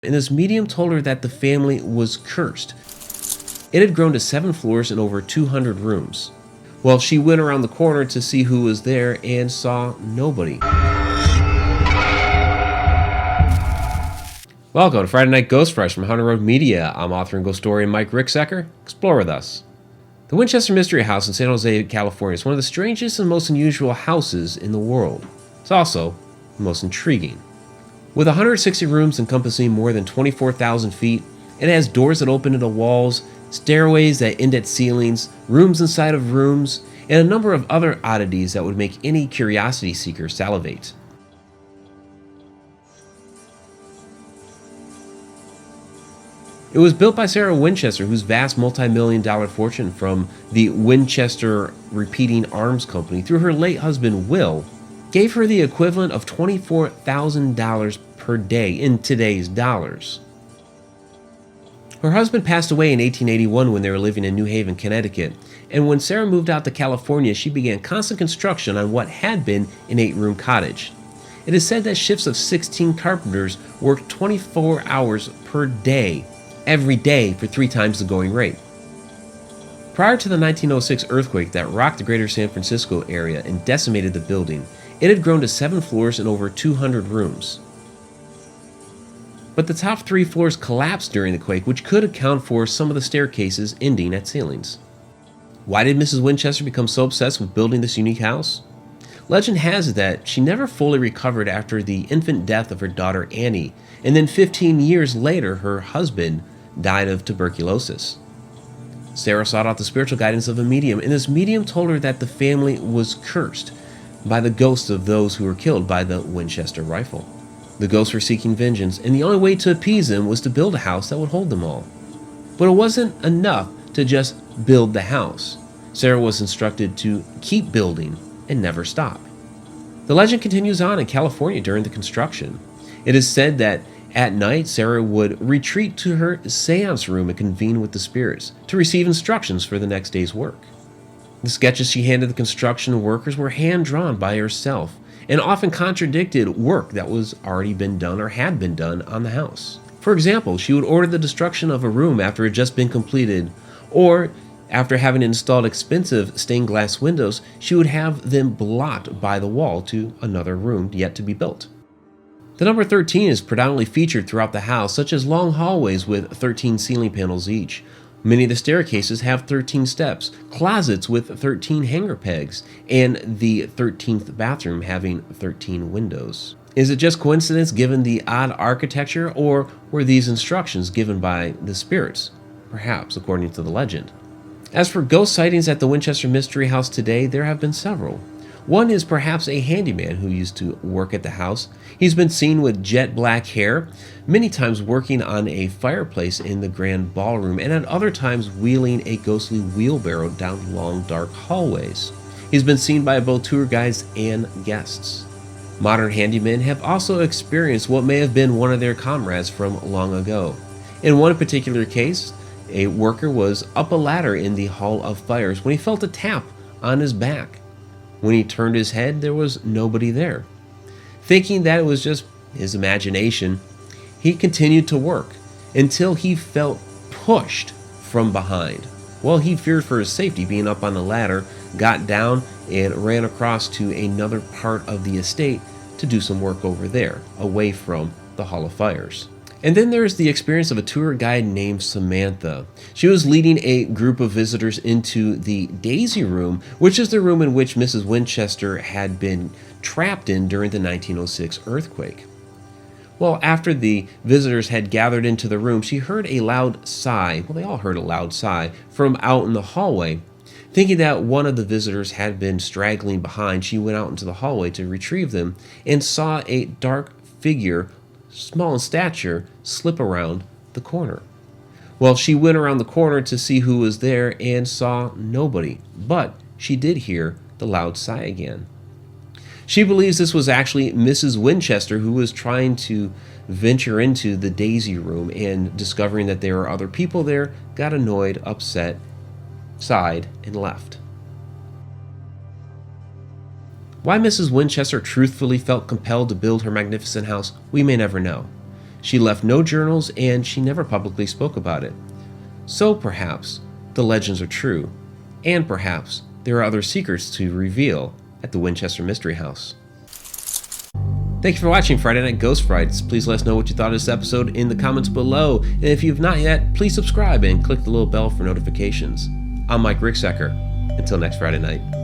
and this medium told her that the family was cursed. It had grown to 7 floors and over 200 rooms. Well, she went around the corner to see who was there and saw nobody. Welcome to Friday Night Ghost Frights from Haunted Road Media. I'm author and ghost historian Mike Ricksecker. Explore with us. The Winchester Mystery House in San Jose, California is one of the strangest and most unusual houses in the world. It's also the most intriguing. With 160 rooms encompassing more than 24,000 feet, it has doors that open into walls, stairways that end at ceilings, rooms inside of rooms, and a number of other oddities that would make any curiosity seeker salivate. It was built by Sarah Winchester, whose vast multi-million-dollar fortune from the Winchester Repeating Arms Company through her late husband Will gave her the equivalent of $24,000 per day in today's dollars. Her husband passed away in 1881 when they were living in New Haven, Connecticut, and when Sarah moved out to California, she began constant construction on what had been an 8-room cottage. It is said that shifts of 16 carpenters worked 24 hours per day, every day for 3 times the going rate. Prior to the 1906 earthquake that rocked the greater San Francisco area and decimated the building, it had grown to 7 floors and over 200 rooms. But the top 3 floors collapsed during the quake, which could account for some of the staircases ending at ceilings. Why did Mrs. Winchester become so obsessed with building this unique house? Legend has it that she never fully recovered after the infant death of her daughter Annie, and then 15 years later her husband died of tuberculosis. Sarah sought out the spiritual guidance of a medium, and this medium told her that the family was cursed by the ghosts of those who were killed by the Winchester rifle. The ghosts were seeking vengeance, and the only way to appease them was to build a house that would hold them all. But it wasn't enough to just build the house. Sarah was instructed to keep building and never stop. The legend continues on in California during the construction. It is said that at night, Sarah would retreat to her seance room and convene with the spirits to receive instructions for the next day's work. The sketches she handed the construction workers were hand-drawn by herself and often contradicted work that was already been done or had been done on the house. For example, she would order the destruction of a room after it had just been completed, or after having installed expensive stained glass windows, she would have them blocked by the wall to another room yet to be built. The number 13 is predominantly featured throughout the house, such as long hallways with 13 ceiling panels each. Many of the staircases have 13 steps, closets with 13 hanger pegs, and the 13th bathroom having 13 windows. Is it just coincidence given the odd architecture, or were these instructions given by the spirits? Perhaps, according to the legend. As for ghost sightings at the Winchester Mystery House today, there have been several. One is perhaps a handyman who used to work at the house. He's been seen with jet black hair, many times working on a fireplace in the grand ballroom, and at other times wheeling a ghostly wheelbarrow down long dark hallways. He's been seen by both tour guides and guests. Modern handymen have also experienced what may have been one of their comrades from long ago. In one particular case, a worker was up a ladder in the Hall of Fires when he felt a tap on his back. When he turned his head, there was nobody there. Thinking that it was just his imagination, he continued to work until he felt pushed from behind. Well, he feared for his safety being up on the ladder, got down and ran across to another part of the estate to do some work over there, away from the Hall of Fires. And then there's the experience of a tour guide named Samantha. She was leading a group of visitors into the Daisy Room, which is the room in which Mrs. Winchester had been trapped in during the 1906 earthquake. Well, after the visitors had gathered into the room, she heard a loud sigh. Well, they all heard a loud sigh from out in the hallway. Thinking that one of the visitors had been straggling behind, she went out into the hallway to retrieve them and saw a dark figure, small in stature, slip around the corner. Well, she went around the corner to see who was there and saw nobody, but she did hear the loud sigh again. She believes this was actually Mrs. Winchester, who was trying to venture into the Daisy Room, and discovering that there were other people there, got annoyed, upset, sighed, and left. Why Mrs. Winchester truthfully felt compelled to build her magnificent house, we may never know. She left no journals and she never publicly spoke about it. So perhaps the legends are true, and perhaps there are other secrets to reveal at the Winchester Mystery House. Thank you for watching Friday Night Ghost Frights. Please let us know what you thought of this episode in the comments below. And if you've not yet, please subscribe and click the little bell for notifications. I'm Mike Ricksecker. Until next Friday night.